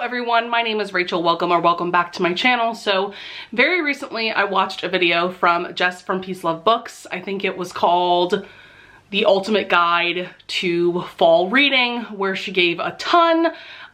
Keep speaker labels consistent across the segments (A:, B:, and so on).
A: everyone, my name is Rachel. Welcome back to my channel. So very recently I watched a video from Jess from Peace Love Books. I think it was called The Ultimate Guide to Fall Reading, where she gave a ton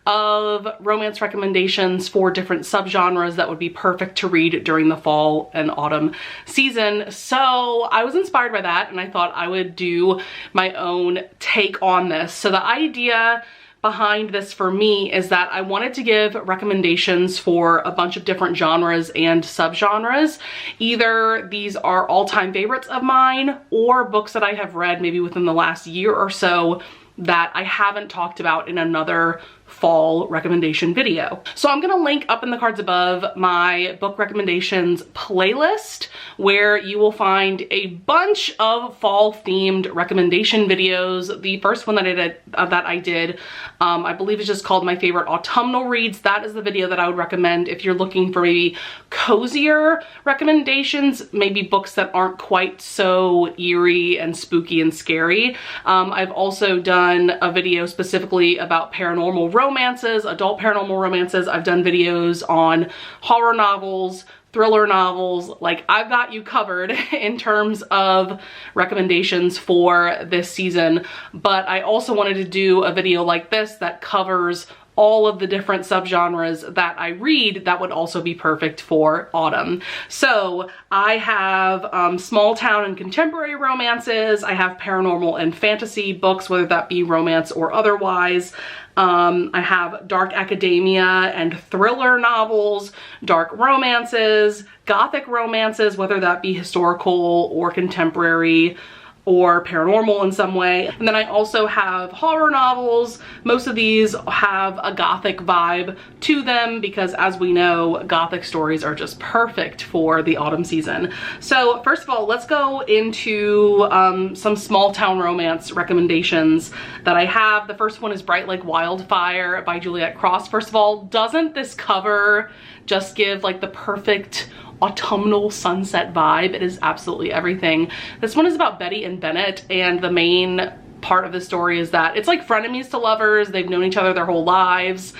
A: of romance recommendations for different subgenres that would be perfect to read during the fall and autumn season. So I was inspired by that and I thought I would do my own take on this. So the idea behind this for me is that I wanted to give recommendations for a bunch of different genres and subgenres. Either these are all-time favorites of mine or books that I have read maybe within the last year or so that I haven't talked about in another fall recommendation video. So I'm gonna link up in the cards above my book recommendations playlist, where you will find a bunch of fall themed recommendation videos. The first one that I did, I believe is just called My Favorite Autumnal Reads. That is the video that I would recommend if you're looking for maybe cozier recommendations, maybe books that aren't quite so eerie and spooky and scary. I've also done a video specifically about paranormal romances, adult paranormal romances. I've done videos on horror novels, thriller novels. Like, I've got you covered in terms of recommendations for this season, but I also wanted to do a video like this that covers all of the different subgenres that I read that would also be perfect for autumn. So I have small town and contemporary romances. I have paranormal and fantasy books, whether that be romance or otherwise. I have dark academia and thriller novels, dark romances, gothic romances, whether that be historical or contemporary or paranormal in some way. And then I also have horror novels. Most of these have a gothic vibe to them because, as we know, gothic stories are just perfect for the autumn season. So first of all, let's go into some small town romance recommendations that I have. The first one is Bright Like Wildfire by Juliet Cross. First of all, doesn't this cover just give like the perfect autumnal sunset vibe? It is absolutely everything. This one is about Betty and Bennett, and the main part of the story is that it's like frenemies to lovers. They've known each other their whole lives.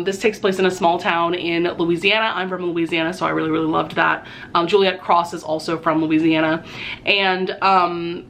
A: This takes place in a small town in Louisiana. I'm from Louisiana, so I really loved that. Juliet Cross is also from Louisiana. And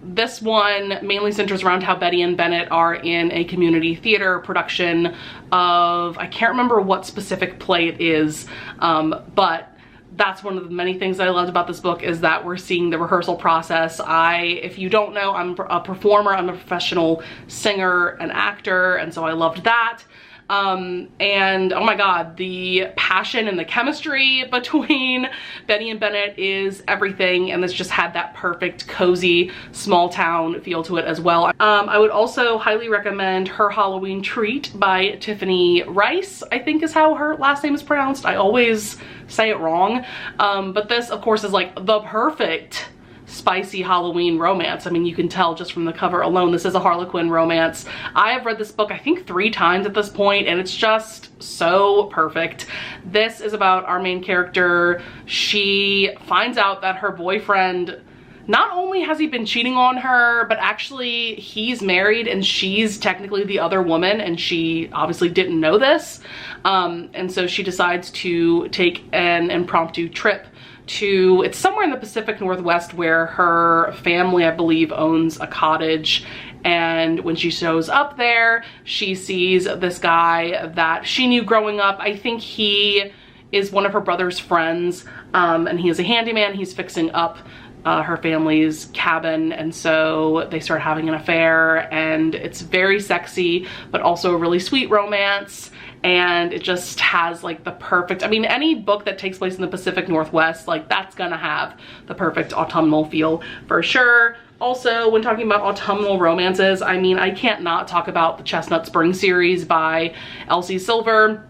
A: this one mainly centers around how Betty and Bennett are in a community theater production of, I can't remember what specific play it is, but that's one of the many things that I loved about this book, is that we're seeing the rehearsal process. If you don't know, I'm a performer, I'm a professional singer and actor, and so I loved that. And oh my god, the passion and the chemistry between Betty and Bennett is everything, and this just had that perfect cozy small town feel to it as well. I would also highly recommend Her Halloween Treat by Tiffany Rice, I think is how her last name is pronounced. I always say it wrong, but this of course is like the perfect spicy Halloween romance. I mean, you can tell just from the cover alone, this is a Harlequin romance. I have read this book I think 3 times at this point, and it's just so perfect. This is about our main character. She finds out that her boyfriend, not only has he been cheating on her, but actually he's married and she's technically the other woman, and she obviously didn't know this. And so she decides to take an impromptu trip to, it's somewhere in the Pacific Northwest, where her family, I believe, owns a cottage. And when she shows up there, she sees this guy that she knew growing up. I think he is one of her brother's friends, and he is a handyman. He's fixing up her family's cabin, and so they start having an affair, and it's very sexy but also a really sweet romance. And it just has like the perfect, I mean, any book that takes place in the Pacific Northwest, like that's gonna have the perfect autumnal feel for sure. Also, when talking about autumnal romances, I mean, I can't not talk about the Chestnut Spring series by Elsie Silver.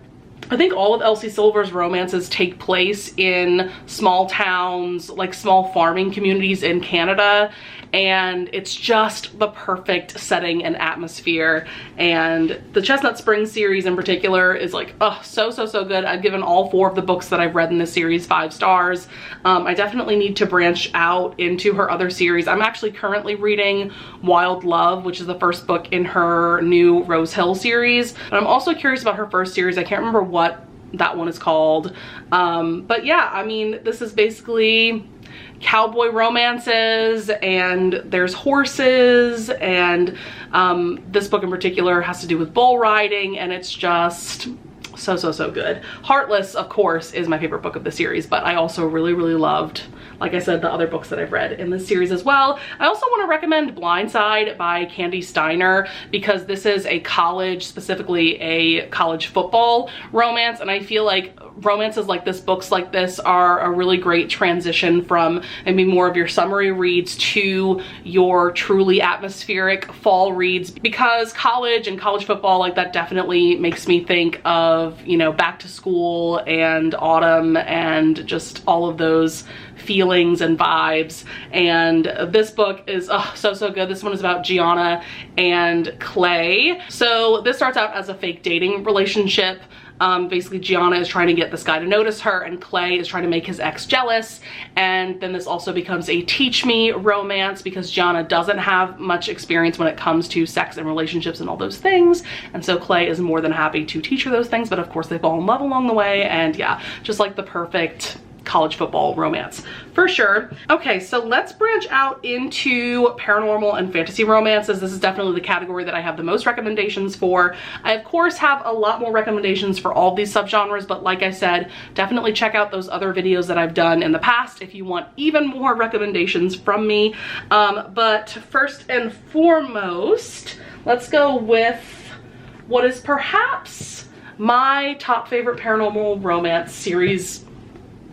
A: I think all of Elsie Silver's romances take place in small towns, like small farming communities in Canada. and it's just the perfect setting and atmosphere. And the Chestnut Springs series in particular is like, oh, so good. I've given all 4 of the books that I've read in this series 5 stars. I definitely need to branch out into her other series. I'm actually currently reading Wild Love, which is the first book in her new Rose Hill series. And I'm also curious about her first series. I can't remember what that one is called. But yeah, I mean, this is basically cowboy romances, and there's horses, and this book in particular has to do with bull riding, and it's just so good. Heartless, of course, is my favorite book of the series, but I also really loved, like I said, the other books that I've read in this series as well. I also want to recommend Blindside by Candy Steiner, because this is a college, specifically a college football romance, and I feel like romances like this, books like this, are a really great transition from maybe more of your summery reads to your truly atmospheric fall reads, because college and college football, like, that definitely makes me think of, you know, back to school and autumn and just all of those feelings and vibes. And this book is so good. This one is about Gianna and Clay. So this starts out as a fake dating relationship. Basically Gianna is trying to get this guy to notice her, and Clay is trying to make his ex jealous. And then this also becomes a teach me romance, because Gianna doesn't have much experience when it comes to sex and relationships and all those things. And so Clay is more than happy to teach her those things, but of course they fall in love along the way. And yeah, just like the perfect college football romance for sure. Okay, so let's branch out into paranormal and fantasy romances. This is definitely the category that I have the most recommendations for. I of course have a lot more recommendations for all these subgenres, but like I said, definitely check out those other videos that I've done in the past if you want even more recommendations from me. But first and foremost, let's go with what is perhaps my top favorite paranormal romance series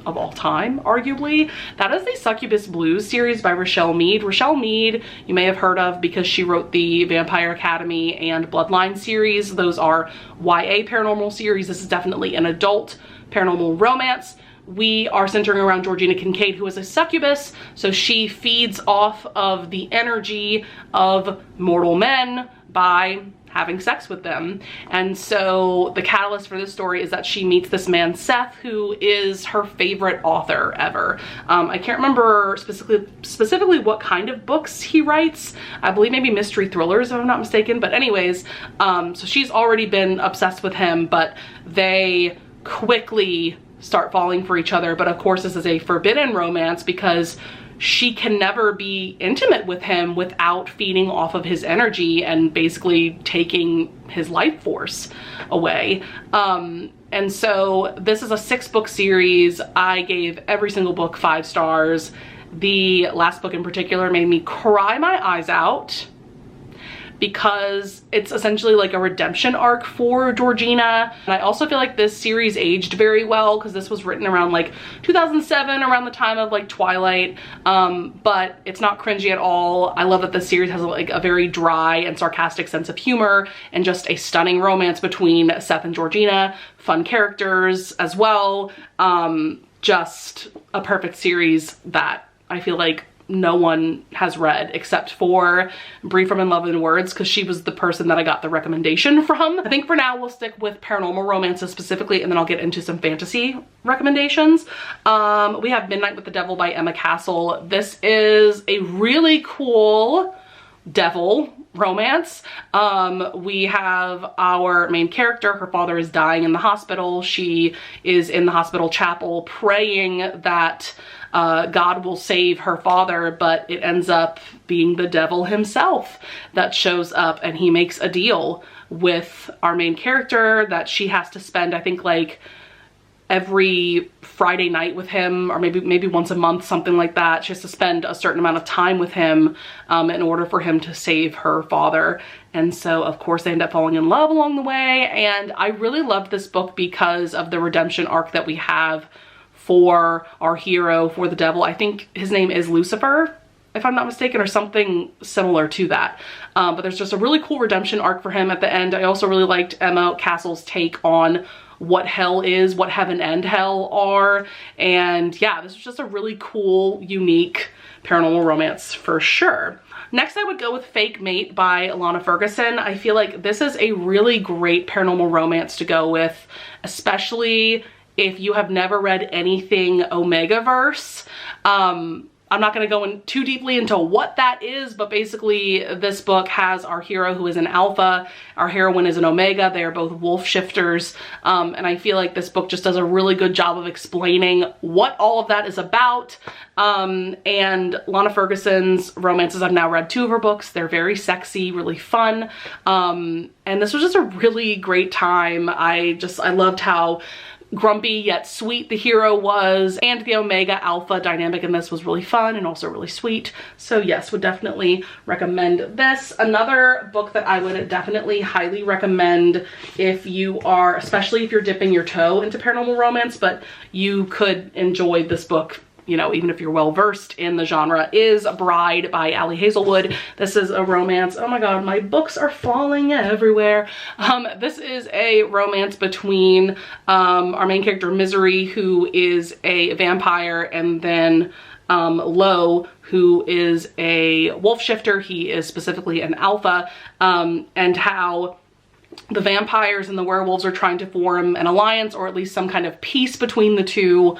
A: of all time, arguably. That is the Succubus Blues series by Rochelle Mead. Rochelle Mead you may have heard of because she wrote the Vampire Academy and Bloodline series. Those are YA paranormal series. This is definitely an adult paranormal romance. We are centering around Georgina Kincaid, who is a succubus, so she feeds off of the energy of mortal men by having sex with them. And so the catalyst for this story is that she meets this man Seth, who is her favorite author ever. I can't remember specifically what kind of books he writes. I believe maybe mystery thrillers if I'm not mistaken, but anyways, so she's already been obsessed with him, but they quickly start falling for each other. But of course this is a forbidden romance because she can never be intimate with him without feeding off of his energy and basically taking his life force away. And so this is a 6-book series. I gave every single book 5 stars. The last book in particular made me cry my eyes out, because it's essentially like a redemption arc for Georgina. And I also feel like this series aged very well, because this was written around like 2007, around the time of like Twilight, but it's not cringy at all. I love that this series has like a very dry and sarcastic sense of humor, and just a stunning romance between Seth and Georgina. Fun characters as well. Just a perfect series that I feel like no one has read except for Brie from In Love in Words, because she was the person that I got the recommendation from. I think for now we'll stick with paranormal romances specifically, and then I'll get into some fantasy recommendations. We have Midnight with the Devil by Emma Castle. This is a really cool devil romance. We have our main character. Her father is dying in the hospital. She is in the hospital chapel praying that God will save her father, but it ends up being the devil himself that shows up, and he makes a deal with our main character that she has to spend, I think, like every Friday night with him, or maybe once a month, something like that. She has to spend a certain amount of time with him in order for him to save her father. And so of course they end up falling in love along the way. And I really loved this book because of the redemption arc that we have for our hero, for the devil. I think his name is Lucifer, if I'm not mistaken, or something similar to that. But there's just a really cool redemption arc for him at the end. I also really liked Emma Castle's take on what hell is, what heaven and hell are. And yeah, this was just a really cool, unique paranormal romance for sure. Next, I would go with Fake Mate by Alana Ferguson. I feel like this is a really great paranormal romance to go with, especially if you have never read anything Omegaverse. I'm not going to go in too deeply into what that is, but basically this book has our hero who is an alpha, our heroine is an omega. They are both wolf shifters, and I feel like this book just does a really good job of explaining what all of that is about. And Lana Ferguson's romances, I've now read 2 of her books. They're very sexy, really fun, and this was just a really great time. I loved how grumpy yet sweet the hero was, and the omega alpha dynamic in this was really fun and also really sweet. So yes, would definitely recommend this. Another book that I would definitely highly recommend if you are, especially if you're dipping your toe into paranormal romance, but you could enjoy this book, you know, even if you're well versed in the genre, is Bride by Ali Hazelwood. This is a romance. Oh my god, my books are falling everywhere. This is a romance between our main character Misery, who is a vampire, and then Lo, who is a wolf shifter. He is specifically an alpha, and how the vampires and the werewolves are trying to form an alliance, or at least some kind of peace between the two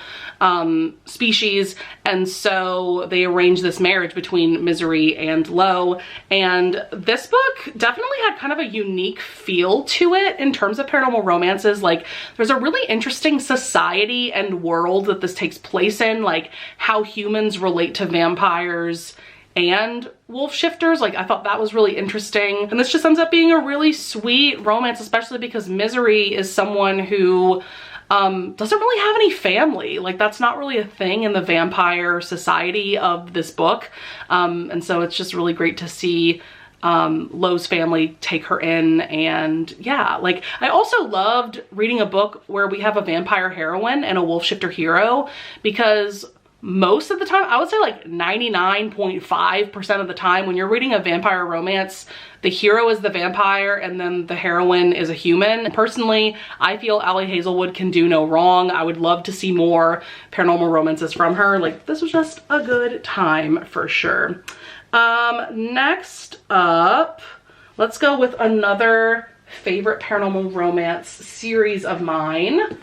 A: species. And so they arrange this marriage between Misery and Lo. And this book definitely had kind of a unique feel to it in terms of paranormal romances. Like, there's a really interesting society and world that this takes place in, like how humans relate to vampires and wolf shifters. Like, I thought that was really interesting. And this just ends up being a really sweet romance, especially because Misery is someone who doesn't really have any family. Like, that's not really a thing in the vampire society of this book. And so it's just really great to see Lo's family take her in. And yeah, like, I also loved reading a book where we have a vampire heroine and a wolf shifter hero, because most of the time, I would say like 99.5% of the time, when you're reading a vampire romance, the hero is the vampire and then the heroine is a human. And personally, I feel Ali Hazelwood can do no wrong. I would love to see more paranormal romances from her. Like, this was just a good time for sure. Next up, let's go with another favorite paranormal romance series of mine.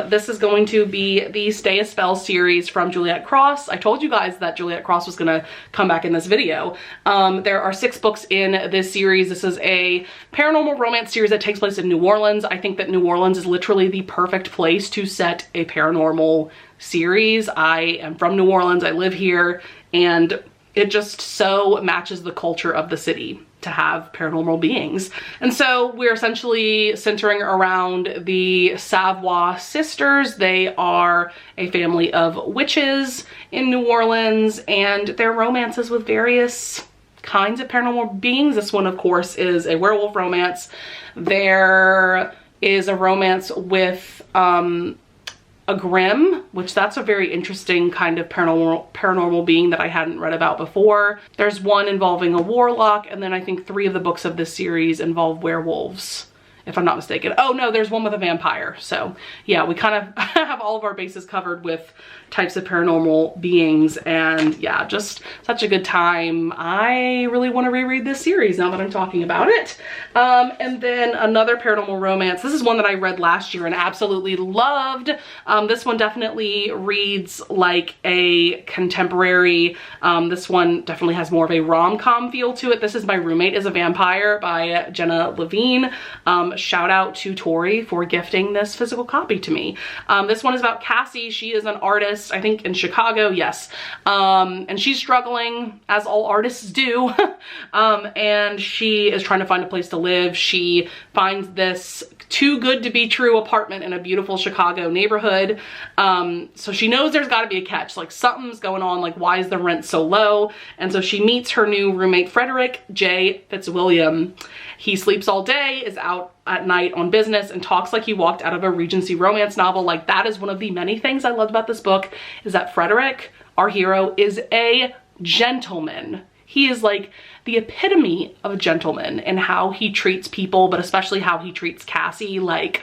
A: This is going to be the Stay a Spell series from Juliet Cross. I told you guys that Juliet Cross was gonna come back in this video. There are 6 books in this series. This is a paranormal romance series that takes place in New Orleans. I think that New Orleans is literally the perfect place to set a paranormal series. I am from New Orleans, I live here, and it just so matches the culture of the city to have paranormal beings. And so we're essentially centering around the Savoy sisters. They are a family of witches in New Orleans, and their romances with various kinds of paranormal beings. This one, of course, is a werewolf romance. There is a romance with a Grimm, which that's a very interesting kind of paranormal being that I hadn't read about before. There's one involving a warlock, and then I think 3 of the books of this series involve werewolves, if I'm not mistaken. Oh no, there's one with a vampire. So yeah, we kind of have all of our bases covered with types of paranormal beings, and yeah, just such a good time. I really want to reread this series now that I'm talking about it. And then another paranormal romance. This is one that I read last year and absolutely loved. This one definitely reads like a contemporary. This one definitely has more of a rom-com feel to it. This is My Roommate is a Vampire by Jenna Levine. Shout out to Tori for gifting this physical copy to me. This one is about Cassie. She is an artist, I think in Chicago, yes. And she's struggling, as all artists do. And she is trying to find a place to live. She finds this too good to be true apartment in a beautiful Chicago neighborhood. So she knows there's gotta be a catch, like something's going on, like why is the rent so low? And so she meets her new roommate, Frederick J. Fitzwilliam. He sleeps all day, is out at night on business, and talks like he walked out of a Regency romance novel. Like, that is one of the many things I loved about this book, is that Frederick, our hero, is a gentleman. He is like the epitome of a gentleman in how he treats people, but especially how he treats Cassie. Like,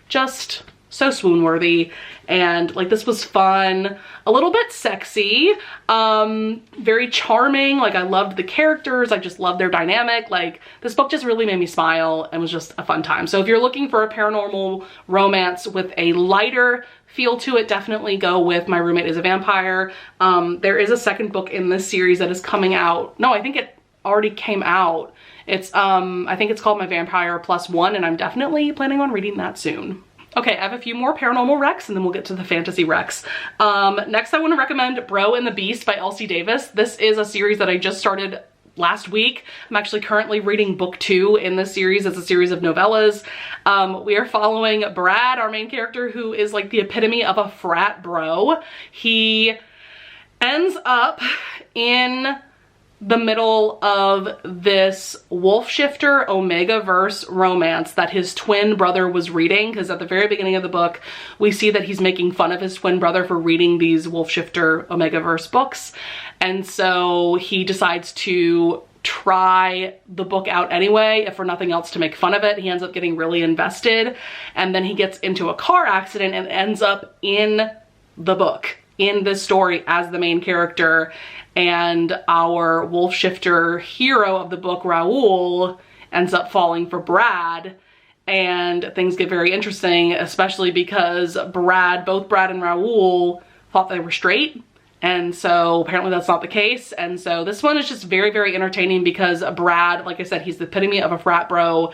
A: just so swoon worthy. And like, this was fun, a little bit sexy, very charming. Like, I loved the characters. I just loved their dynamic. Like, this book just really made me smile and was just a fun time. So if you're looking for a paranormal romance with a lighter feel to it, definitely go with My Roommate is a Vampire. There is a second book in this series that is coming out. No, I think it already came out. It's, I think it's called My Vampire Plus One, and I'm definitely planning on reading that soon. Okay, I have a few more paranormal recs and then we'll get to the fantasy recs. Next, I want to recommend Bro and the Beast by Elsie Davis. This is a series that I just started last week. I'm actually currently reading book 2 in this series. It's a series of novellas. We are following Brad, our main character, who is like the epitome of a frat bro. He ends up in the middle of this wolf shifter omega verse romance that his twin brother was reading, because at the very beginning of the book we see that he's making fun of his twin brother for reading these wolf shifter omega verse books, and so he decides to try the book out anyway, if for nothing else to make fun of it. He ends up getting really invested, and then he gets into a car accident and ends up in the book, in this story, as the main character. And our wolf shifter hero of the book, Raoul, ends up falling for Brad, and things get very interesting, especially because both Brad and Raoul thought they were straight, and so apparently that's not the case. And so this one is just very, very entertaining because Brad, like I said, he's the epitome of a frat bro.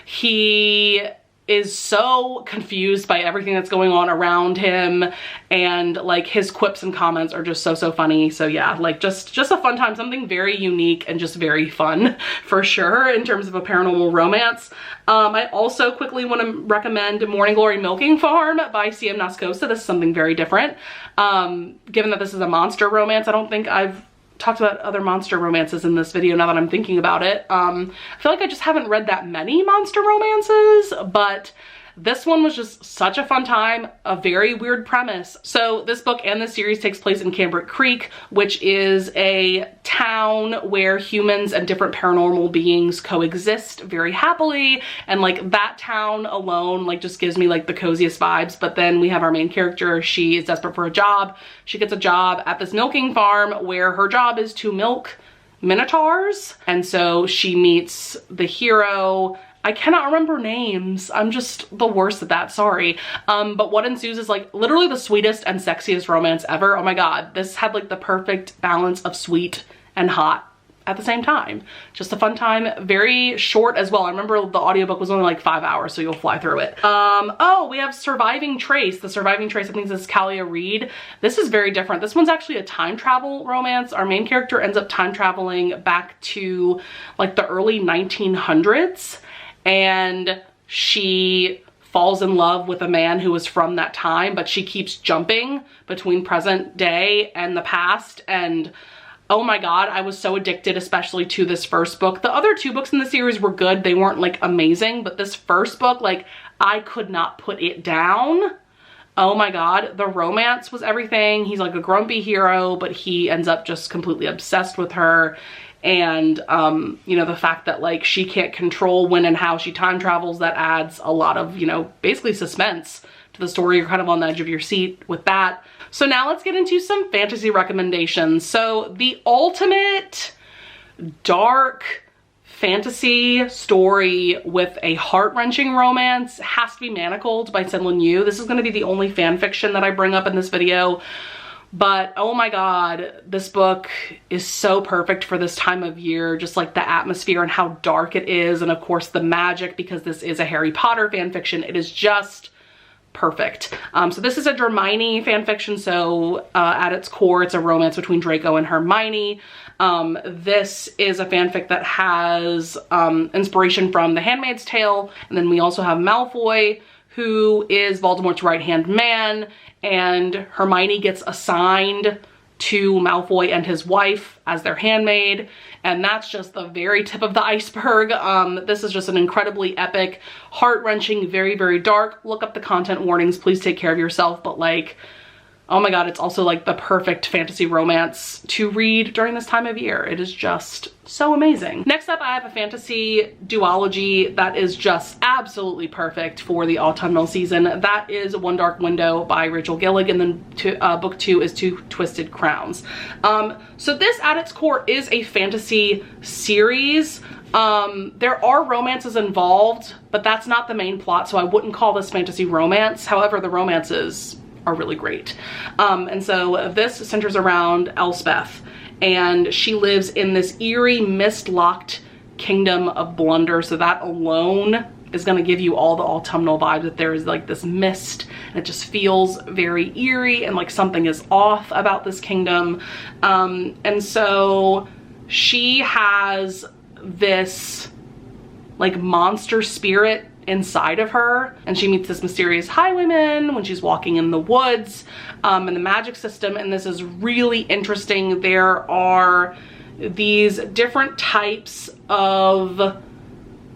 A: He is so confused by everything that's going on around him, and like his quips and comments are just so funny. So yeah, like just a fun time, something very unique and just very fun for sure in terms of a paranormal romance. I also quickly want to recommend Morning Glory Milking Farm by C.M. Nascosa. This is something very different. Given that this is a monster romance, I don't think I've talked about other monster romances in this video now that I'm thinking about it. I feel like I just haven't read that many monster romances, but this one was just such a fun time, a very weird premise. So this book and this series takes place in Cambric Creek, which is a town where humans and different paranormal beings coexist very happily. And like that town alone like just gives me like the coziest vibes. But then we have our main character. She is desperate for a job. She gets a job at this milking farm where her job is to milk minotaurs. And so she meets the hero. I cannot remember names. I'm just the worst at that, sorry. But what ensues is like literally the sweetest and sexiest romance ever. Oh my God, this had like the perfect balance of sweet and hot at the same time. Just a fun time, very short as well. I remember the audiobook was only like 5 hours, so you'll fly through it. Oh, we have Surviving Trace. The Surviving Trace, I think this is Kalia Reed. This is very different. This one's actually a time travel romance. Our main character ends up time traveling back to like the early 1900s. And she falls in love with a man who was from that time, but she keeps jumping between present day and the past. And oh my God, I was so addicted, especially to this first book. The other 2 books in the series were good. They weren't like amazing, but this first book, like I could not put it down. Oh my God, the romance was everything. He's like a grumpy hero, but he ends up just completely obsessed with her. And you know, the fact that like she can't control when and how she time travels, that adds a lot of, you know, basically suspense to the story. You're kind of on the edge of your seat with that. So now let's get into some fantasy recommendations. So the ultimate dark fantasy story with a heart-wrenching romance has to be Manacled by Cinlin Yu. This is going to be the only fan fiction that I bring up in this video. But oh my God, this book is so perfect for this time of year, just like the atmosphere and how dark it is. And of course the magic, because this is a Harry Potter fan fiction. It is just perfect. So this is a Hermione fan fiction. So at its core, it's a romance between Draco and Hermione. This is a fanfic that has inspiration from The Handmaid's Tale. And then we also have Malfoy, who is Voldemort's right-hand man, and Hermione gets assigned to Malfoy and his wife as their handmaid, and that's just the very tip of the iceberg. This is just an incredibly epic, heart-wrenching, very, very dark. Look up the content warnings, please take care of yourself, but like, Oh my god, it's also like the perfect fantasy romance to read during this time of year. It is just so amazing. Next up, I have a fantasy duology that is just absolutely perfect for the autumnal season. That is One Dark Window by Rachel Gillig, and then book 2 is Two Twisted Crowns. So this at its core is a fantasy series. There are romances involved, but that's not the main plot, so I wouldn't call this fantasy romance. However, the romances are really great. And so this centers around Elspeth, and she lives in this eerie, mist-locked kingdom of Blunder, so that alone is going to give you all the autumnal vibe, that there is like this mist and it just feels very eerie and like something is off about this kingdom. And so she has this like monster spirit inside of her, and she meets this mysterious highwayman when she's walking in the woods, in the magic system. And this is really interesting. There are these different types of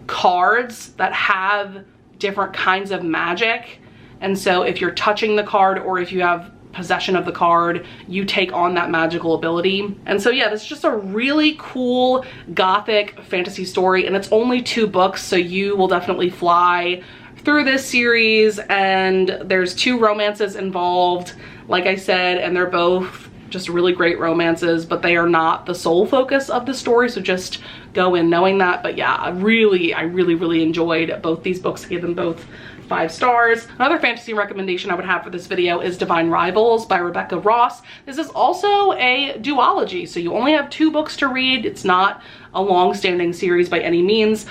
A: cards that have different kinds of magic, and so if you're touching the card or if you have possession of the card, you take on that magical ability. And so yeah, this is just a really cool Gothic fantasy story, and it's only 2 books, so you will definitely fly through this series. And there's 2 romances involved, like I said, and they're both just really great romances, but they are not the sole focus of the story, so just go in knowing that. But yeah, I really enjoyed both these books. I gave them both 5 stars. Another fantasy recommendation I would have for this video is Divine Rivals by Rebecca Ross. This is also a duology, so you only have 2 books to read. It's not a long-standing series by any means.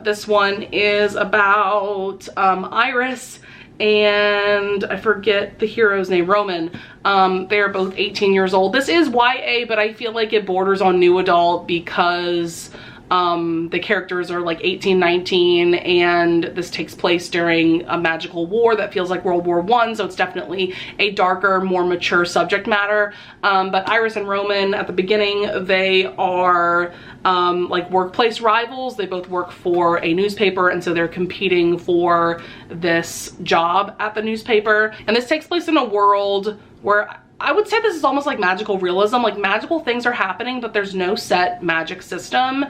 A: This one is about Iris and I forget the hero's name, Roman. They're both 18 years old. This is YA, but I feel like it borders on new adult because the characters are like 18, 19, and this takes place during a magical war that feels like World War I, so it's definitely a darker, more mature subject matter. But Iris and Roman, at the beginning, they are like workplace rivals. They both work for a newspaper, and so they're competing for this job at the newspaper. And this takes place in a world where I would say this is almost like magical realism. Like, magical things are happening, but there's no set magic system.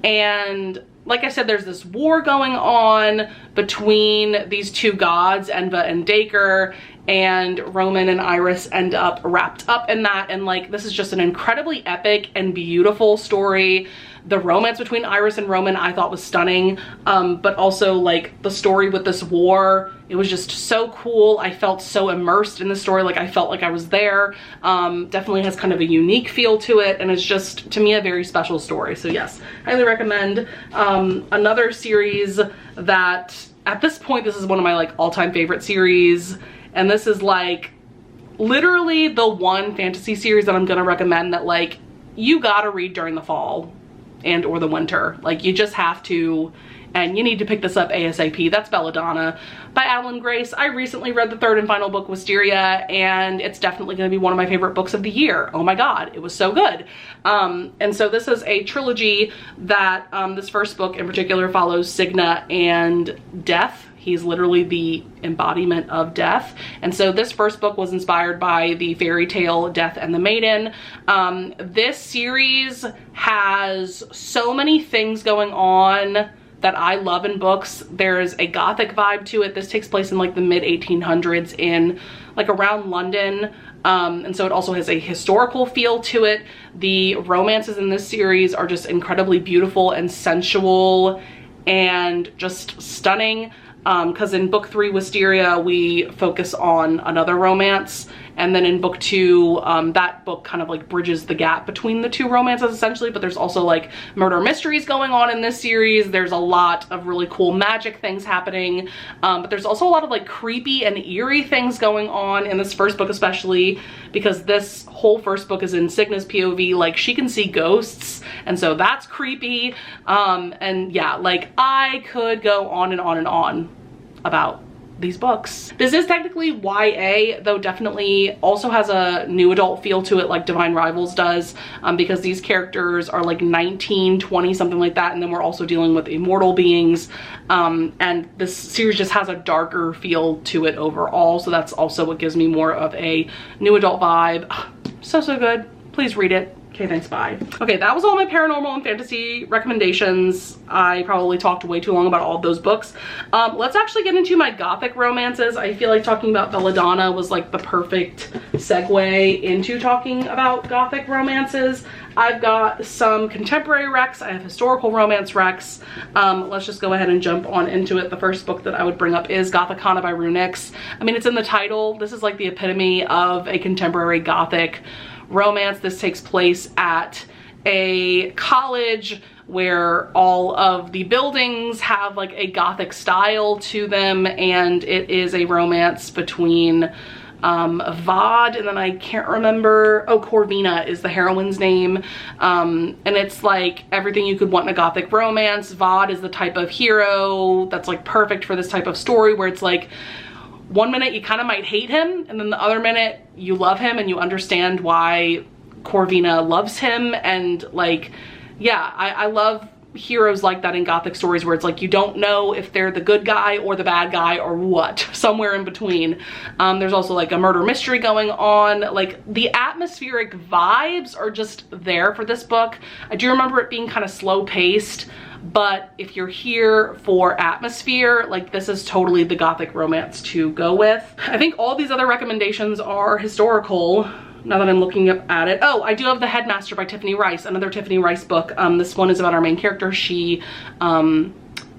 A: And like I said, there's this war going on between these 2 gods, Enva and Dacre, and Roman and Iris end up wrapped up in that. And like, this is just an incredibly epic and beautiful story. The romance between Iris and Roman I thought was stunning, but also like the story with this war, it was just so cool. I felt so immersed in the story, like I felt like I was there. Definitely has kind of a unique feel to it, and it's just, to me, a very special story. So yes, highly recommend. Another series that, at this point, this is one of my like all-time favorite series, and this is like literally the one fantasy series that I'm gonna recommend that like you gotta read during the fall and or the winter. Like, you just have to, and you need to pick this up ASAP. That's Belladonna by Adeline Grace. I recently read the 3rd and final book, Wisteria, and it's definitely going to be one of my favorite books of the year. Oh my god, it was so good. And so this is a trilogy that this first book in particular follows Signa and Death. He's literally the embodiment of death. And so this first book was inspired by the fairy tale Death and the Maiden. This series has so many things going on that I love in books. There's a Gothic vibe to it. This takes place in like the mid 1800s in like around London. And so it also has a historical feel to it. The romances in this series are just incredibly beautiful and sensual and just stunning. Because in book 3, Wisteria, we focus on another romance, and then in book 2, that book kind of like bridges the gap between the 2 romances essentially, but there's also like murder mysteries going on in this series. There's a lot of really cool magic things happening, but there's also a lot of like creepy and eerie things going on in this first book, especially because this whole first book is in Signa's POV. Like, she can see ghosts, and so that's creepy. And yeah, like, I could go on and on and on about these books. This is technically YA, though definitely also has a new adult feel to it like Divine Rivals does, because these characters are like 19, 20, something like that, and then we're also dealing with immortal beings, and this series just has a darker feel to it overall, so that's also what gives me more of a new adult vibe. So good. Please read it. Okay, thanks, bye. Okay, that was all my paranormal and fantasy recommendations. I probably talked way too long about all of those books. Let's actually get into my Gothic romances. I feel like talking about Belladonna was like the perfect segue into talking about Gothic romances. I've got some contemporary recs. I have historical romance recs. Let's just go ahead and jump on into it. The first book that I would bring up is Gothicana by Runix. I mean, it's in the title. This is like the epitome of a contemporary Gothic romance. This takes place at a college where all of the buildings have like a Gothic style to them, and it is a romance between Vod, and then I can't remember, oh, Corvina is the heroine's name, and it's like everything you could want in a Gothic romance. Vod is the type of hero that's like perfect for this type of story, where it's like one minute you kind of might hate him, and then the other minute you love him and you understand why Corvina loves him. And like, yeah, I love heroes like that in Gothic stories, where it's like you don't know if they're the good guy or the bad guy or what, somewhere in between. There's also like a murder mystery going on. Like the atmospheric vibes are just there for this book. I do remember it being kind of slow paced, but if you're here for atmosphere, like this is totally the Gothic romance to go with. I think all these other recommendations are historical, now that I'm looking up at it. Oh, I do have The Headmaster by Tiffany Rice, another Tiffany Rice book. This one is about our main character. She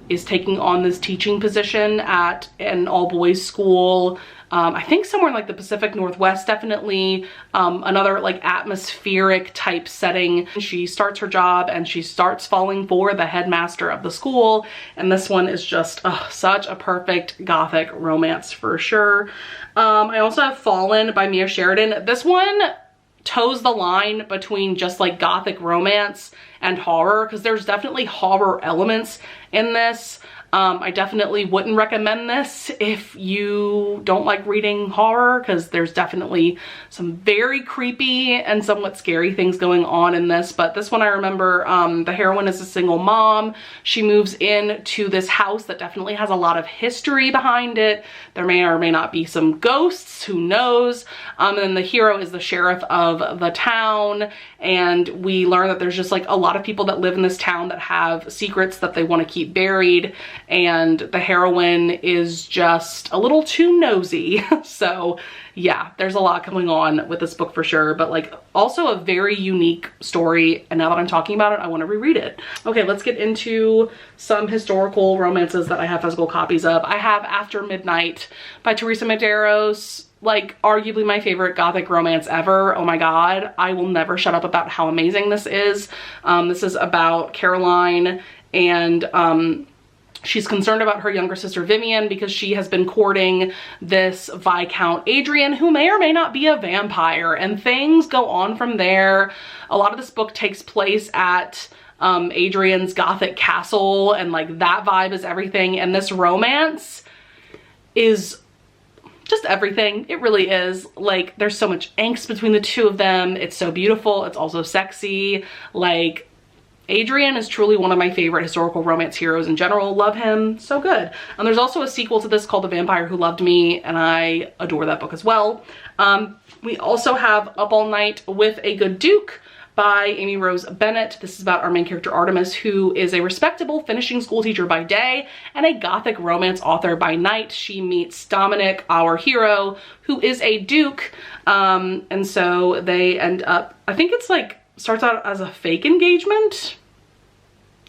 A: is taking on this teaching position at an all-boys school. I think somewhere in like the Pacific Northwest, definitely. Another like atmospheric type setting. She starts her job and she starts falling for the headmaster of the school. And this one is just such a perfect Gothic romance for sure. I also have Fallen by Mia Sheridan. This one toes the line between just like Gothic romance and horror, because there's definitely horror elements in this. I definitely wouldn't recommend this if you don't like reading horror, because there's definitely some very creepy and somewhat scary things going on in this. But this one, I remember the heroine is a single mom. She moves into this house that definitely has a lot of history behind it. There may or may not be some ghosts, who knows. And then the hero is the sheriff of the town, and we learn that there's just like a lot of people that live in this town that have secrets that they want to keep buried, and the heroine is just a little too nosy. So yeah, there's a lot going on with this book for sure, but like also a very unique story, and now that I'm talking about it, I want to reread it. Okay, let's get into some historical romances that I have physical copies of. I have After Midnight by Teresa Medeiros, like arguably my favorite Gothic romance ever. Oh my god, I will never shut up about how amazing this is. This is about Caroline, and she's concerned about her younger sister Vivian because she has been courting this Viscount Adrian, who may or may not be a vampire, and things go on from there. A lot of this book takes place at Adrian's Gothic castle, and like that vibe is everything, and this romance is just everything. It really is. Like there's so much angst between the two of them. It's so beautiful. It's also sexy. Like Adrian is truly one of my favorite historical romance heroes in general. Love him. So good. And there's also a sequel to this called The Vampire Who Loved Me, and I adore that book as well. We also have Up All Night with a Good Duke by Amy Rose Bennett. This is about our main character Artemis, who is a respectable finishing school teacher by day and a Gothic romance author by night. She meets Dominic, our hero, who is a duke, and so they end up, I think it's like, starts out as a fake engagement,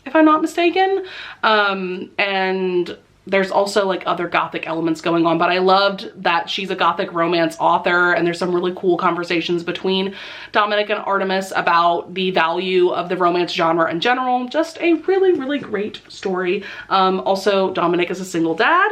A: if I'm not mistaken, and there's also like other Gothic elements going on, but I loved that she's a Gothic romance author, and there's some really cool conversations between Dominic and Artemis about the value of the romance genre in general. Just a really, really great story. Also, Dominic is a single dad.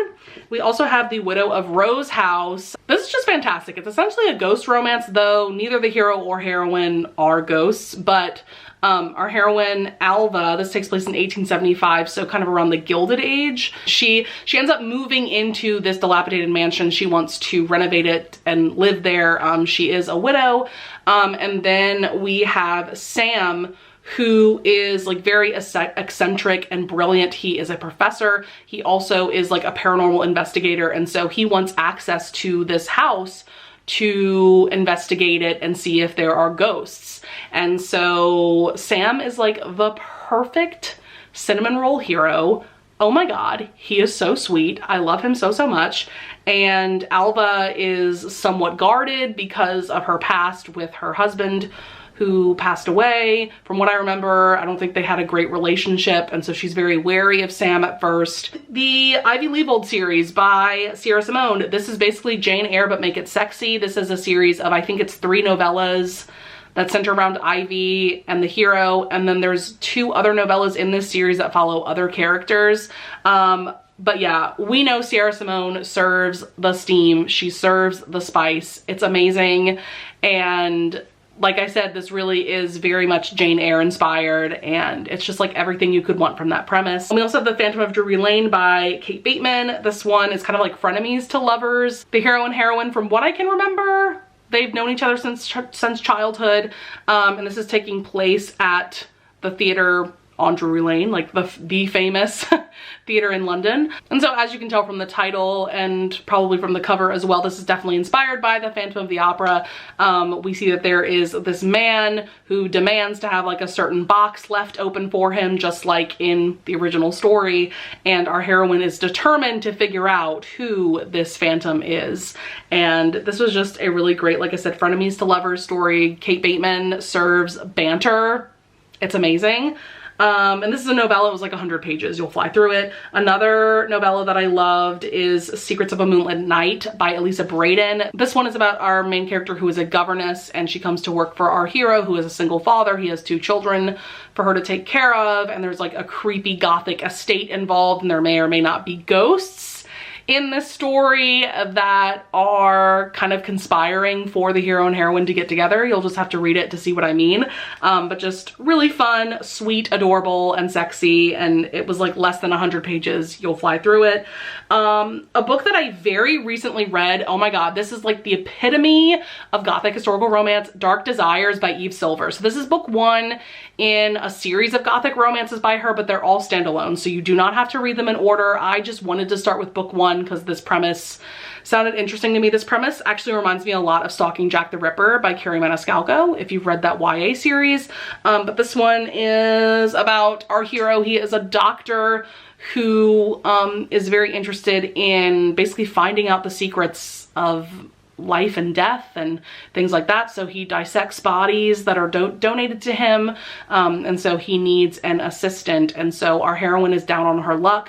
A: We also have The Widow of Rose House. This is just fantastic. It's essentially a ghost romance, though neither the hero or heroine are ghosts, but Our heroine, Alva, this takes place in 1875, so kind of around the Gilded Age. She ends up moving into this dilapidated mansion. She wants to renovate it and live there. She is a widow. And then we have Sam, who is like very eccentric and brilliant. He is a professor. He also is like a paranormal investigator. And so he wants access to this house to investigate it and see if there are ghosts. And so Sam is like the perfect cinnamon roll hero. Oh my God, he is so sweet. I love him so much. And Alva is somewhat guarded because of her past with her husband, who passed away. From what I remember, I don't think they had a great relationship, and so she's very wary of Sam at first. The Ivy Leavold series by Sierra Simone, this is basically Jane Eyre but make it sexy. This is a series of, I think it's 3 novellas that center around Ivy and the hero, and then there's 2 other novellas in this series that follow other characters. But yeah, we know Sierra Simone serves the steam. She serves the spice. It's amazing. And like I said, this really is very much Jane Eyre inspired, and it's just like everything you could want from that premise. And we also have The Phantom of Drury Lane by Kate Bateman. This one is kind of like frenemies to lovers. The hero and heroine, from what I can remember, they've known each other since childhood. And this is taking place at the theater on Drury Lane, like the famous theater in London. And so as you can tell from the title and probably from the cover as well, this is definitely inspired by the Phantom of the Opera. We see that there is this man who demands to have like a certain box left open for him, just like in the original story. And our heroine is determined to figure out who this phantom is. And this was just a really great, like I said, frenemies to lovers story. Kate Bateman serves banter. It's amazing. And this is a novella. It was like 100 pages. You'll fly through it. Another novella that I loved is Secrets of a Moonlit Night by Elisa Braden. This one is about our main character who is a governess, and she comes to work for our hero who is a single father. He has 2 children for her to take care of, and there's like a creepy Gothic estate involved, and there may or may not be ghosts in this story that are kind of conspiring for the hero and heroine to get together. You'll just have to read it to see what I mean. But just really fun, sweet, adorable, and sexy. And it was like less than 100 pages. You'll fly through it. A book that I very recently read. Oh my God, this is like the epitome of Gothic historical romance, Dark Desires by Eve Silver. So this is book 1 in a series of Gothic romances by her, but they're all standalone. So you do not have to read them in order. I just wanted to start with book 1 because this premise sounded interesting to me. This premise actually reminds me a lot of Stalking Jack the Ripper by Carrie Maniscalco, if you've read that YA series. But this one is about our hero. He is a doctor who is very interested in basically finding out the secrets of life and death and things like that. So he dissects bodies that are donated to him. And so he needs an assistant. And so our heroine is down on her luck.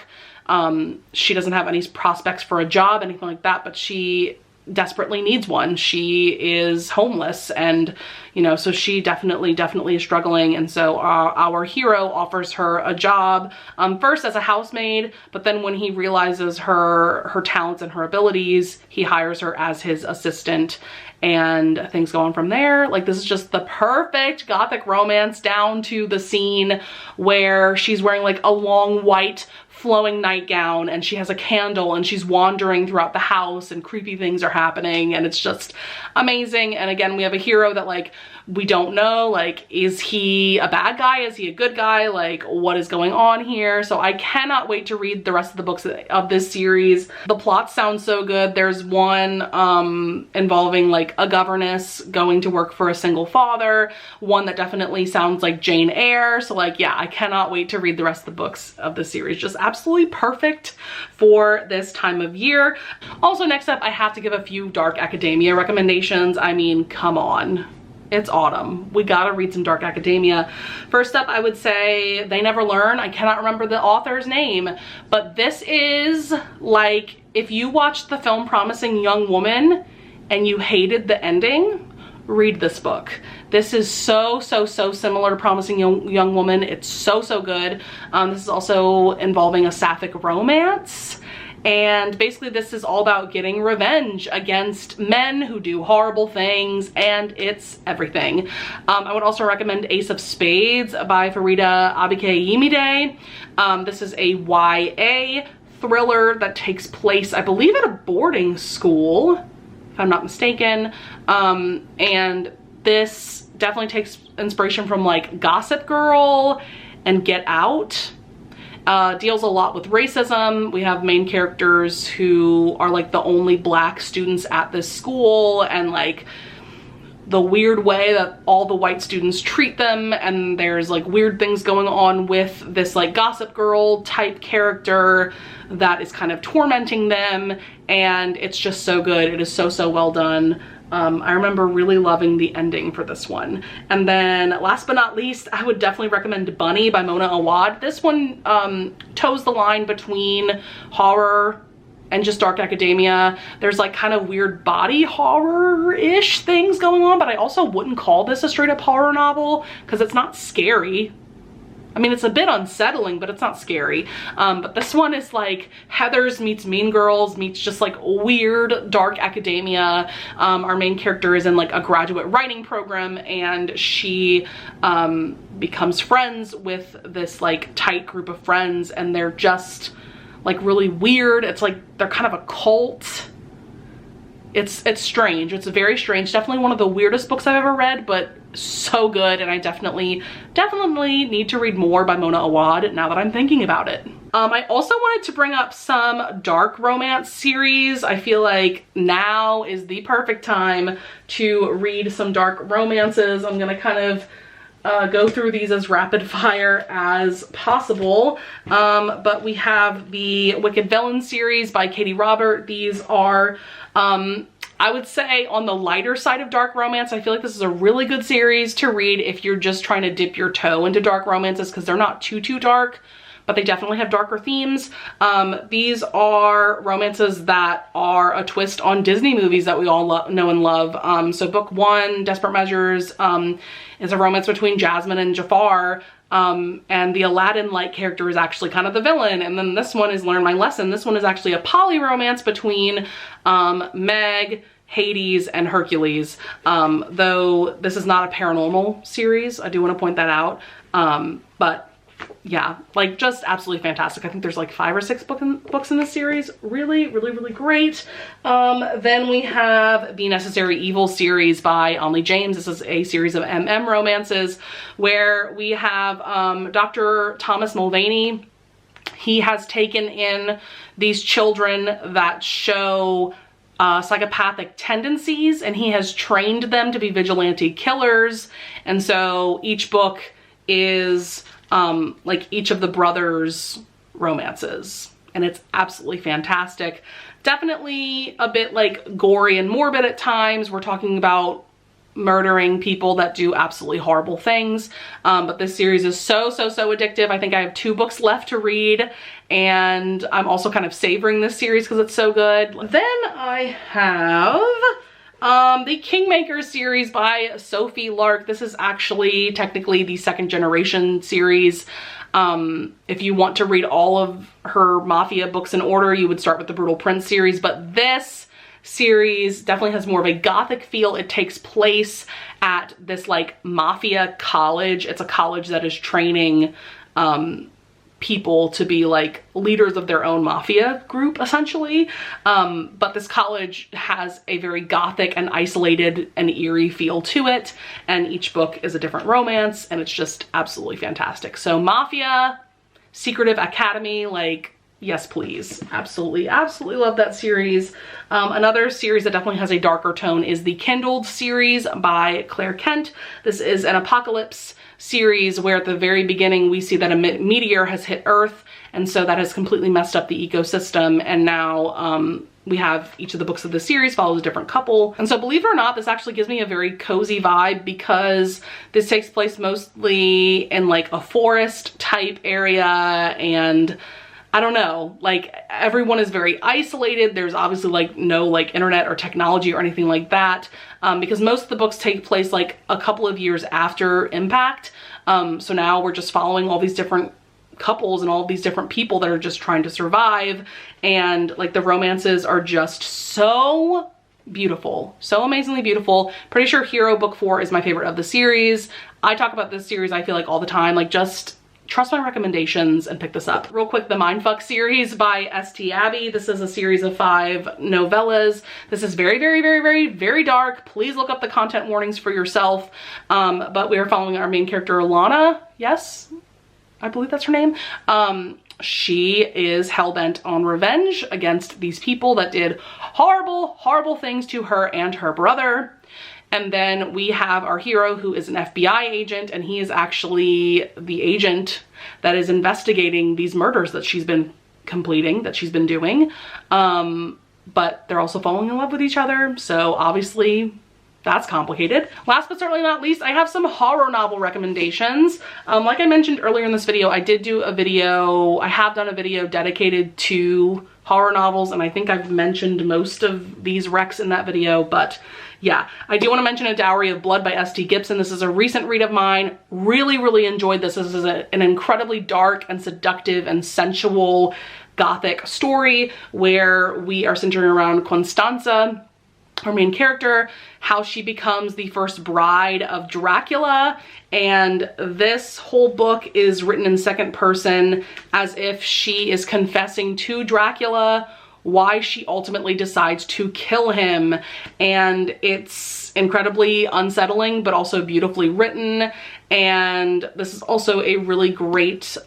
A: She doesn't have any prospects for a job, anything like that, but she desperately needs one. She is homeless, and you know, so she definitely is struggling. And so our hero offers her a job, first as a housemaid, but then when he realizes her talents and her abilities, he hires her as his assistant, and things go on from there. Like, this is just the perfect Gothic romance, down to the scene where she's wearing like a long white flowing nightgown and she has a candle and she's wandering throughout the house and creepy things are happening, and it's just amazing. And again, we have a hero that like we don't know, like, is he a bad guy? Is he a good guy? Like, what is going on here? So I cannot wait to read the rest of the books of this series. The plot sounds so good. There's one involving like a governess going to work for a single father, one that definitely sounds like Jane Eyre. So like, yeah, I cannot wait to read the rest of the books of the series. Just absolutely perfect for this time of year. Also, next up, I have to give a few dark academia recommendations. I mean, come on. It's autumn. We gotta read some dark academia. First up, I would say They Never Learn. I cannot remember the author's name, but this is like if you watched the film Promising Young Woman and you hated the ending, read this book. This is so similar to Promising Young Woman. It's so good. This is also involving a sapphic romance. And basically this is all about getting revenge against men who do horrible things, and it's everything. I would also recommend Ace of Spades by Farida Abikayimide. This is a YA thriller that takes place, I believe, at a boarding school, if I'm not mistaken. And this definitely takes inspiration from like Gossip Girl and Get Out. Deals a lot with racism. We have main characters who are like the only black students at this school, and like the weird way that all the white students treat them, and there's like weird things going on with this like Gossip Girl type character that is kind of tormenting them, and it's just so good. It is so well done. I remember really loving the ending for this one. And then last but not least, I would definitely recommend Bunny by Mona Awad. This one toes the line between horror and just dark academia. There's like kind of weird body horror-ish things going on, but I also wouldn't call this a straight up horror novel because it's not scary. I mean, it's a bit unsettling, but it's not scary. But this one is like Heathers meets Mean Girls meets just like weird dark academia. Our main character is in like a graduate writing program, and she becomes friends with this like tight group of friends, and they're just like really weird. It's like they're kind of a cult. It's strange. It's very strange. Definitely one of the weirdest books I've ever read, but so good, and I definitely need to read more by Mona Awad now that I'm thinking about it. I also wanted to bring up some dark romance series. I feel like now is the perfect time to read some dark romances. I'm gonna kind of go through these as rapid fire as possible. But we have the Wicked Villain series by Katie Robert. These are, I would say, on the lighter side of dark romance. I feel like this is a really good series to read if you're just trying to dip your toe into dark romances, because they're not too dark, but they definitely have darker themes. These are romances that are a twist on Disney movies that we all know and love. So book one, Desperate Measures, is a romance between Jasmine and Jafar. And the Aladdin-like character is actually kind of the villain. And then this one is Learn My Lesson. This one is actually a poly romance between Meg, Hades, and Hercules. Though this is not a paranormal series, I do want to point that out. But yeah, like just absolutely fantastic. I think there's like 5 or 6 books in this series. Really great. Then we have the Necessary Evil series by Onley James. This is a series of MM romances where we have Dr. Thomas Mulvaney. He has taken in these children that show psychopathic tendencies, and he has trained them to be vigilante killers. And so each book is like each of the brothers' romances, and it's absolutely fantastic. Definitely a bit like gory and morbid at times. We're talking about murdering people that do absolutely horrible things, but this series is so addictive. I think I have 2 books left to read, and I'm also kind of savoring this series because it's so good. Then I have the Kingmaker series by Sophie Lark. This is actually technically the 2nd generation series. If you want to read all of her mafia books in order, you would start with the Brutal Prince series, but this series definitely has more of a gothic feel. It takes place at this like mafia college. It's a college that is training people to be like leaders of their own mafia group, essentially. But this college has a very gothic and isolated and eerie feel to it, and each book is a different romance, and it's just absolutely fantastic. So Mafia, Secretive Academy, like, yes please. Absolutely love that series. Another series that definitely has a darker tone is the Kindled series by Claire Kent. This is an apocalypse series where at the very beginning we see that a meteor has hit Earth, and so that has completely messed up the ecosystem, and now we have each of the books of the series follows a different couple. And so believe it or not, this actually gives me a very cozy vibe because this takes place mostly in like a forest type area, and I don't know, like everyone is very isolated. There's obviously like no like internet or technology or anything like that, because most of the books take place like a couple of years after Impact. So now we're just following all these different couples and all of these different people that are just trying to survive, and like the romances are just so beautiful, so amazingly beautiful. Pretty sure Hero book 4 is my favorite of the series. I talk about this series, I feel like, all the time. Like, just trust my recommendations and pick this up. Real quick, the Mindfuck series by St. Abbey. This is a series of 5 novellas. This is very, very, very, very, very dark. Please look up the content warnings for yourself. But we are following our main character, Alana. Yes, I believe that's her name. She is hell-bent on revenge against these people that did horrible, horrible things to her and her brother. And then we have our hero, who is an FBI agent, and he is actually the agent that is investigating these murders that she's been completing, that she's been doing. But they're also falling in love with each other, so obviously that's complicated. Last but certainly not least, I have some horror novel recommendations. Like I mentioned earlier in this video, I have done a video dedicated to horror novels, and I think I've mentioned most of these recs in that video, but yeah, I do want to mention A Dowry of Blood by S.T. Gibson. This is a recent read of mine. Really, really enjoyed this. This is an incredibly dark and seductive and sensual Gothic story where we are centering around Constanza, our main character, how she becomes the first bride of Dracula. And this whole book is written in second person, as if she is confessing to Dracula why she ultimately decides to kill him. And it's incredibly unsettling, but also beautifully written. And this is also a really great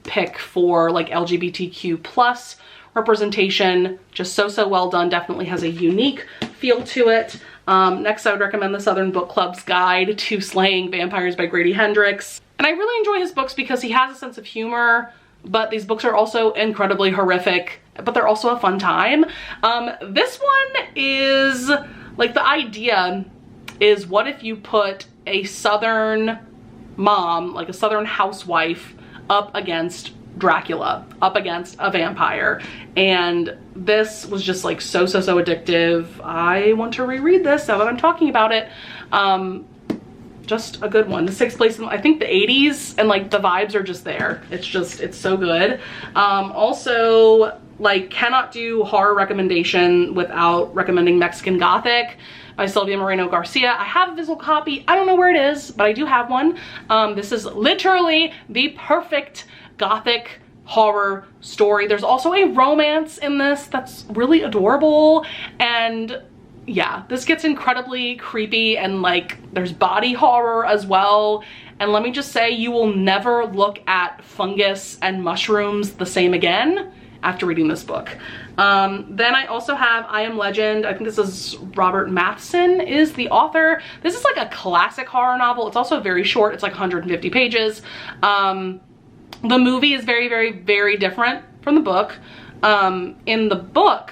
A: pick for like LGBTQ plus representation. Just so well done. Definitely has a unique feel to it. Next, I would recommend the Southern Book Club's Guide to Slaying Vampires by Grady Hendrix. And I really enjoy his books because he has a sense of humor, but these books are also incredibly horrific, but they're also a fun time. This one is, like, the idea is, what if you put a Southern mom, like a Southern housewife, up against Dracula, up against a vampire? And this was just like so addictive. I want to reread this now that I'm talking about it. Just a good one. This takes place in, I think, the 80s, and like the vibes are just there. It's so good. Also, like, cannot do horror recommendation without recommending Mexican Gothic by Silvia Moreno Garcia. I have a physical copy. I don't know where it is, but I do have one. This is literally the perfect Gothic horror story. There's also a romance in this that's really adorable, and yeah, this gets incredibly creepy, and like there's body horror as well. And let me just say, you will never look at fungus and mushrooms the same again after reading this book. Then I also have I Am Legend. I think this is Robert Matheson is the author. This is like a classic horror novel. It's also very short. It's like 150 pages. The movie is very different from the book. In the book,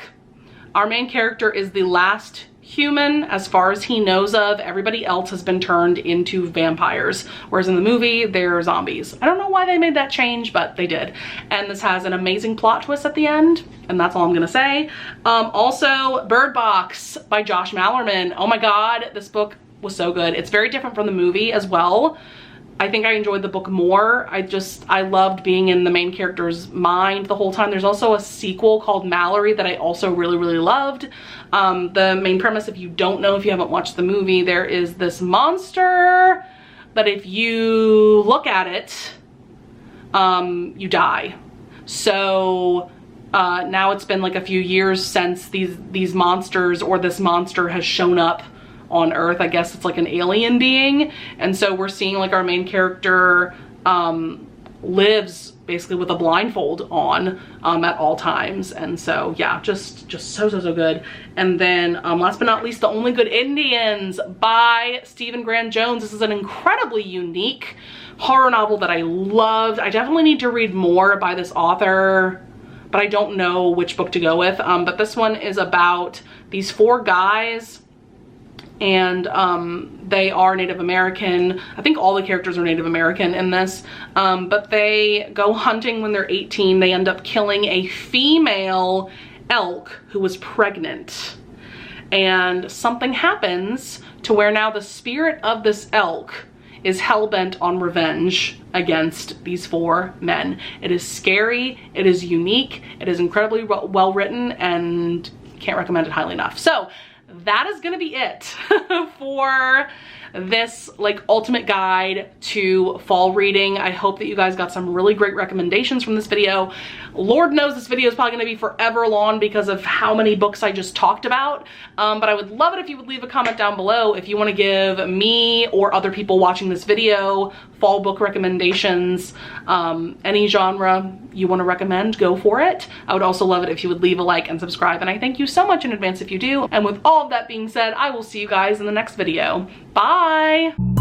A: our main character is the last human as far as he knows of. Everybody else has been turned into vampires, whereas in the movie they're zombies. I don't know why they made that change, but they did. And this has an amazing plot twist at the end, and that's all I'm gonna say. Also, Bird Box by Josh Mallerman. Oh my god, this book was so good. It's very different from the movie as well. I think I enjoyed the book more. I loved being in the main character's mind the whole time. There's also a sequel called Mallory that I also really loved. The main premise, if you don't know, if you haven't watched the movie, there is this monster that if you look at it, you die. So now it's been like a few years since these monsters, or this monster, has shown up on Earth. I guess it's like an alien being, and so we're seeing like our main character lives basically with a blindfold on at all times. And so yeah, just so good. And then last but not least, The Only Good Indians by Stephen Grant Jones. This is an incredibly unique horror novel that I loved. I definitely need to read more by this author, but I don't know which book to go with. But this one is about these 4 guys, and they are Native American. I think all the characters are Native American in this, but they go hunting when they're 18. They end up killing a female elk who was pregnant, and something happens to where now the spirit of this elk is hell-bent on revenge against these 4 men. It is scary, it is unique, it is incredibly well written, and can't recommend it highly enough. So that is gonna be it for this like ultimate guide to fall reading. I hope that you guys got some really great recommendations from this video. Lord knows this video is probably going to be forever long because of how many books I just talked about, but I would love it if you would leave a comment down below if you want to give me or other people watching this video fall book recommendations. Any genre you want to recommend, go for it. I would also love it if you would leave a like and subscribe, and I thank you so much in advance if you do. And with all of that being said, I will see you guys in the next video. Bye!